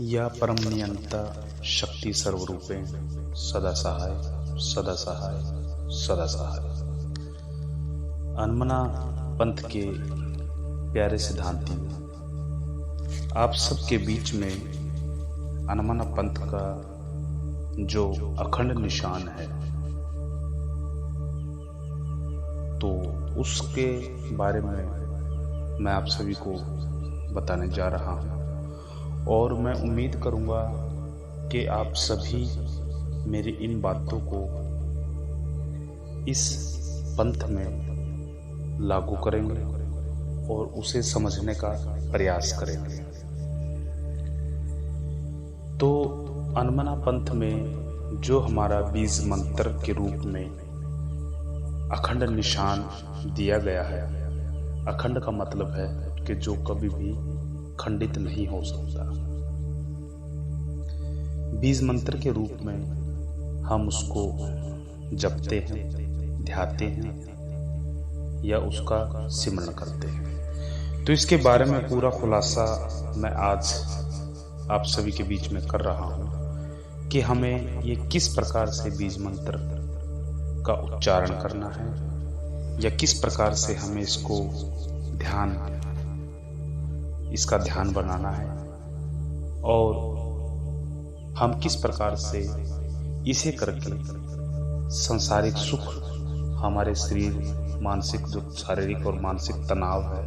या परम नियंता शक्ति सर्वरूपेण सदा सहाय सदा सहाय सदा सहाय। अनमना पंथ के प्यारे सिद्धांतियों, आप सबके बीच में अनमना पंथ का जो अखंड निशान है, तो उसके बारे में मैं आप सभी को बताने जा रहा हूँ और मैं उम्मीद करूँगा कि आप सभी मेरी इन बातों को इस पंथ में लागू करेंगे और उसे समझने का प्रयास करेंगे। तो अनमना पंथ में जो हमारा बीज मंत्र के रूप में अखंड निशान दिया गया है, अखंड का मतलब है कि जो कभी भी खंडित नहीं हो सकता। बीज मंत्र के रूप में हम उसको जपते हैं, ध्याते हैं या उसका सिमरण करते हैं। तो इसके बारे में पूरा खुलासा मैं आज आप सभी के बीच में कर रहा हूं कि हमें ये किस प्रकार से बीज मंत्र का उच्चारण करना है या किस प्रकार से हमें इसका ध्यान बनाना है और हम किस प्रकार से इसे करके सांसारिक सुख, हमारे शरीर, मानसिक जो शारीरिक और मानसिक तनाव है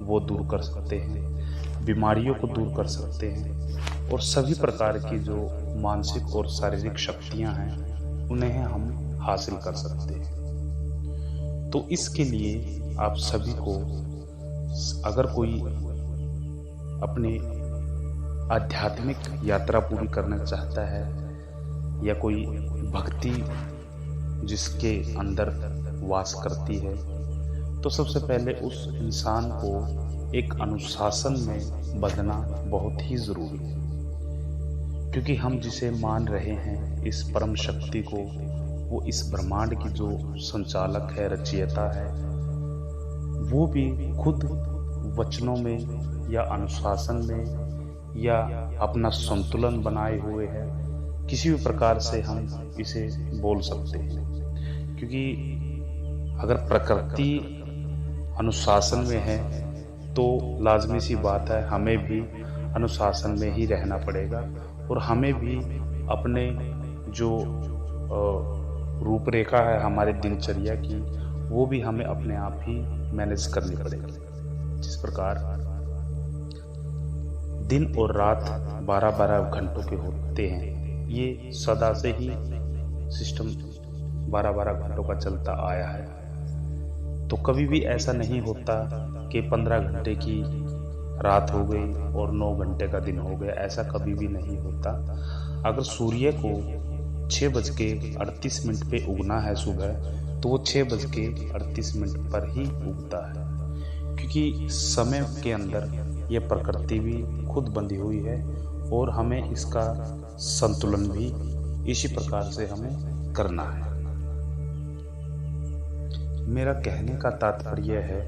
वो दूर कर सकते हैं, बीमारियों को दूर कर सकते हैं और सभी प्रकार की जो मानसिक और शारीरिक शक्तियां हैं उन्हें हम हासिल कर सकते हैं। तो इसके लिए आप सभी को, अगर कोई अपनी आध्यात्मिक यात्रा पूरी करना चाहता है या कोई भक्ति जिसके अंदर वास करती है, तो सबसे पहले उस इंसान को एक अनुशासन में बंधना बहुत ही जरूरी है। क्योंकि हम जिसे मान रहे हैं, इस परम शक्ति को, वो इस ब्रह्मांड की जो संचालक है, रचयिता है, वो भी खुद वचनों में या अनुशासन में या अपना संतुलन बनाए हुए है। किसी भी प्रकार से हम इसे बोल सकते हैं, क्योंकि अगर प्रकृति अनुशासन में है तो लाजमी सी बात है हमें भी अनुशासन में ही रहना पड़ेगा और हमें भी अपने जो रूपरेखा है हमारे दिनचर्या की, वो भी हमें अपने आप ही मैनेज करनी पड़ेगी। जिस प्रकार दिन और रात 12-12 घंटों के होते हैं, ये सदा से ही सिस्टम 12-12 घंटों का चलता आया है। तो कभी भी ऐसा नहीं होता कि 15 घंटे की रात हो गई और 9 घंटे का दिन हो गया, ऐसा कभी भी नहीं होता। अगर सूर्य को 6:38 पे उगना है सुबह, तो वो 6:38 पर ही उगता है, क्योंकि समय के अंदर ये प्रकृति भी खुद बंधी हुई है और हमें इसका संतुलन भी इसी प्रकार से हमें करना है। मेरा कहने का तात्पर्य है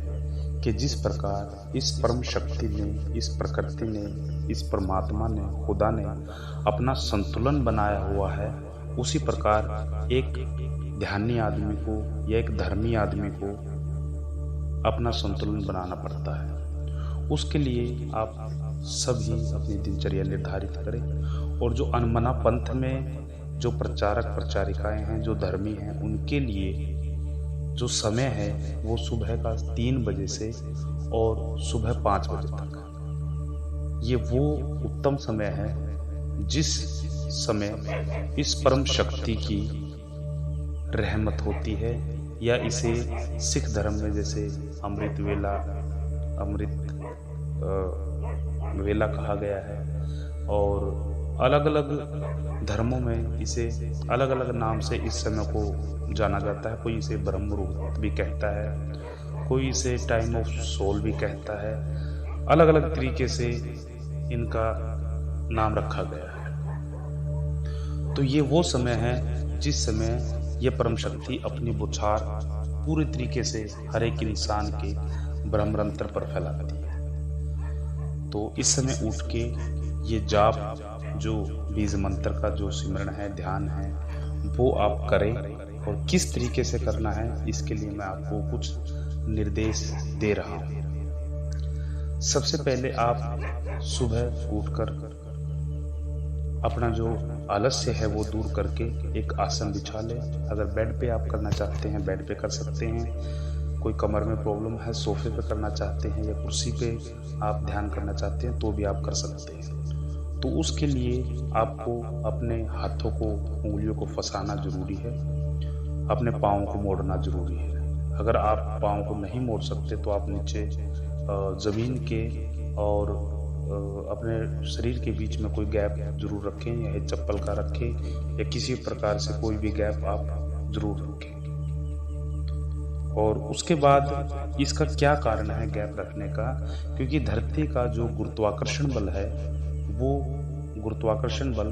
कि जिस प्रकार इस परम शक्ति ने, इस प्रकृति ने, इस परमात्मा ने, खुदा ने अपना संतुलन बनाया हुआ है, उसी प्रकार एक ध्यानी आदमी को या एक धर्मी आदमी को अपना संतुलन बनाना पड़ता है। उसके लिए आप सभी अपनी दिनचर्या निर्धारित करें और जो अनमना पंथ में जो प्रचारक प्रचारिकाएं हैं, जो धर्मी हैं, उनके लिए जो समय है वो सुबह का 3 बजे से और सुबह 5 बजे तक। ये वो उत्तम समय है जिस समय इस परम शक्ति की रहमत होती है, या इसे सिख धर्म में जैसे अमृत वेला कहा गया है और अलग अलग धर्मों में इसे अलग अलग नाम से इस समय को जाना जाता है। कोई इसे ब्रह्म मुहूर्त भी कहता है, कोई इसे टाइम ऑफ सोल भी कहता है। अलग अलग तरीके से इनका नाम रखा गया है। तो ये वो समय है जिस समय ये परम शक्ति अपनी बुछार पूरी तरीके से हर एक इंसान के ब्रह्मरंत्र पर फैलाती है। तो इस समय उठ के ये जाप, जो बीज मंत्र का जो सिमरन है, ध्यान है, वो आप करें। और किस तरीके से करना है, इसके लिए मैं आपको कुछ निर्देश दे रहा हूँ। सबसे पहले आप सुबह उठकर अपना जो आलस्य है वो दूर करके एक आसन बिछा लें। अगर बेड पे आप करना चाहते हैं, बेड पे कर सकते हैं। कोई कमर में प्रॉब्लम है, सोफे पे करना चाहते हैं, या कुर्सी पे आप ध्यान करना चाहते हैं, तो भी आप कर सकते हैं। तो उसके लिए आपको अपने हाथों को, उंगलियों को फंसाना जरूरी है, अपने पाँव को मोड़ना जरूरी है। अगर आप पाँव को नहीं मोड़ सकते तो आप नीचे ज़मीन के और अपने शरीर के बीच में कोई गैप जरूर रखें, या चप्पल का रखें, या किसी प्रकार से कोई भी गैप आप जरूर रखें। और उसके बाद इसका क्या कारण है गैप रखने का? क्योंकि धरती का जो गुरुत्वाकर्षण बल है, वो गुरुत्वाकर्षण बल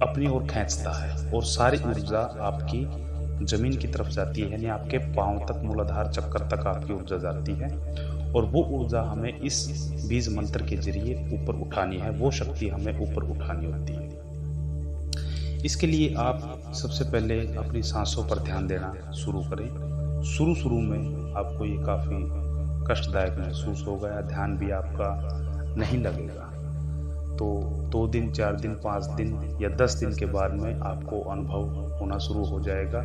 अपनी ओर खींचता है और सारी ऊर्जा आपकी जमीन की तरफ जाती है, यानी आपके पांव तक, मूलाधार चक्कर तक आपकी ऊर्जा जाती है। और वो ऊर्जा हमें इस बीज मंत्र के जरिए ऊपर उठानी है, वो शक्ति हमें ऊपर उठानी होती है। इसके लिए आप सबसे पहले अपनी सांसों पर ध्यान देना शुरू करें। शुरू में आपको ये काफ़ी कष्टदायक महसूस होगा, या ध्यान भी आपका नहीं लगेगा। तो 2 दिन, 4 दिन, 5 दिन या 10 दिन के बाद में आपको अनुभव होना शुरू हो जाएगा।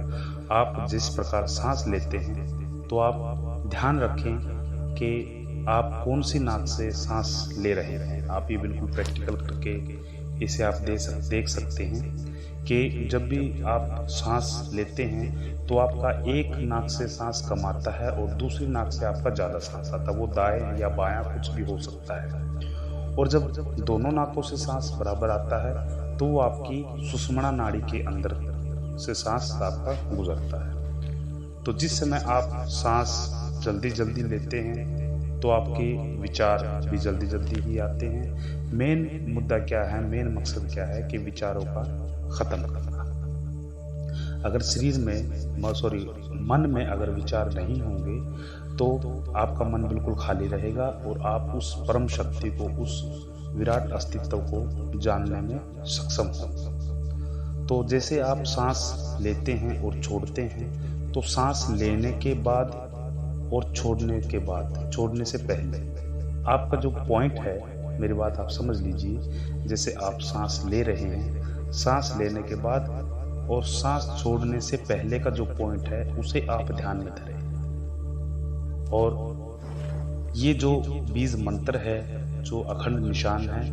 आप जिस प्रकार सांस लेते हैं, तो आप ध्यान रखें कि आप कौन सी नाक से सांस ले रहे हैं। आप ये बिल्कुल प्रैक्टिकल करके इसे आप देख सकते हैं कि जब भी आप सांस लेते हैं तो आपका एक नाक से सांस कम आता है और दूसरी नाक से आपका ज़्यादा सांस आता है। वो दाएं या बायां कुछ भी हो सकता है। और जब दोनों नाकों से सांस बराबर आता है तो वो आपकी सुषुम्ना नाड़ी के अंदर से सांस आपका गुजरता है। तो जिस समय आप सांस जल्दी लेते हैं तो आपके विचार भी जल्दी ही आते हैं। मेन मुद्दा क्या है, मेन मकसद क्या है कि विचारों का खत्म करना। अगर शरीर में मन में अगर विचार नहीं होंगे तो आपका मन बिल्कुल खाली रहेगा और आप उस परम शक्ति को, उस विराट अस्तित्व को जानने में सक्षम होंगे। तो जैसे आप सांस लेते हैं और छोड़ते हैं, तो सांस लेने के बाद और छोड़ने से पहले आपका जो पॉइंट है, मेरी बात आप समझ लीजिए। जैसे आप सांस ले रहे हैं, सांस लेने के बाद और सांस छोड़ने से पहले का जो पॉइंट है, उसे आप ध्यान में धरें। और ये जो बीज मंत्र है, जो अखंड निशान है,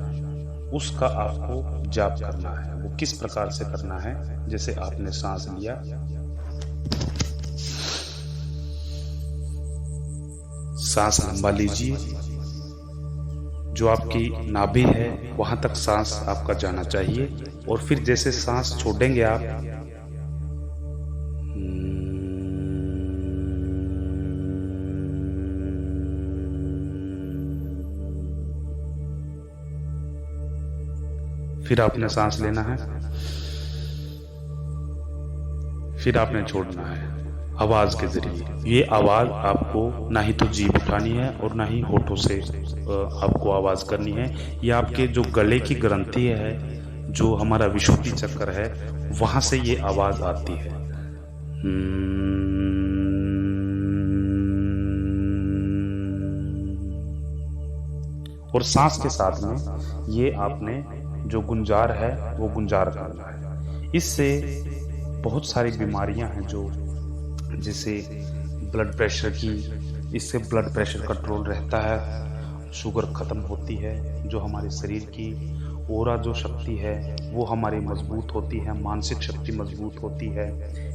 उसका आपको जाप करना है। वो किस प्रकार से करना है? जैसे आपने सांस लिया, सांस लंबा लीजिए, जो आपकी नाभि है वहां तक सांस आपका जाना चाहिए। और फिर जैसे सांस छोड़ेंगे आप, फिर आपने सांस लेना है, फिर आपने छोड़ना है आवाज के जरिए। ये आवाज आपको ना ही तो जीभ उठानी है और ना ही होठों से आपको आवाज करनी है। ये आपके जो गले की ग्रंथि है, जो हमारा विशुद्धि चक्र है, वहां से ये आवाज आती है। और सांस के साथ में ये आपने जो गुंजार है वो गुंजार करना है। इससे बहुत सारी बीमारियां हैं जो, जैसे ब्लड प्रेशर की, इससे ब्लड प्रेशर कंट्रोल रहता है, शुगर खत्म होती है, जो हमारे शरीर की ओरा जो शक्ति है वो हमारी मजबूत होती है, मानसिक शक्ति मजबूत होती है,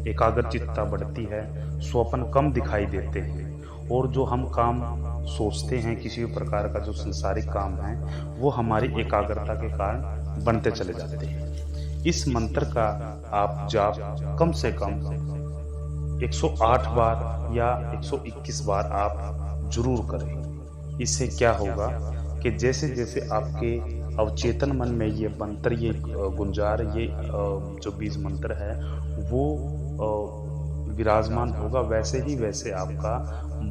एकाग्रचित्ता बढ़ती है, स्वप्न कम दिखाई देते हैं, और जो हम काम सोचते हैं, किसी भी प्रकार का जो संसारिक काम है, वो हमारी एकाग्रता के कारण बनते चले जाते हैं। इस मंत्र का आप जाप कम से कम 108 बार या 121 बार आप जरूर करें। इससे क्या होगा कि जैसे जैसे आपके अवचेतन मन में ये मंत्र, ये गुंजार, ये जो बीज मंत्र है वो विराजमान होगा, वैसे ही वैसे आपका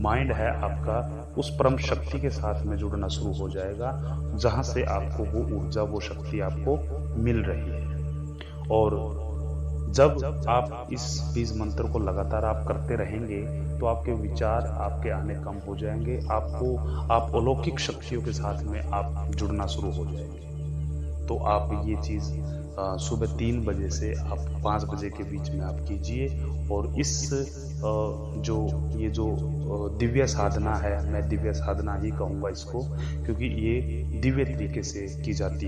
माइंड है, आपका उस परम शक्ति के साथ में जुड़ना शुरू हो जाएगा, जहाँ से आपको वो ऊर्जा, वो शक्ति आपको मिल रही है। और जब आप इस बीज मंत्र को लगातार आप करते रहेंगे, तो आपके विचार आपके आने कम हो जाएंगे, आप अलौकिक शक्तियों के साथ में आप जुड़ना शुरू हो जाएंगे। तो आप ये चीज़ सुबह 3 बजे से आप 5 बजे के बीच में आप कीजिए। और इस जो दिव्य साधना है, मैं दिव्य साधना ही कहूँगा इसको, क्योंकि ये दिव्य तरीके से की जाती है।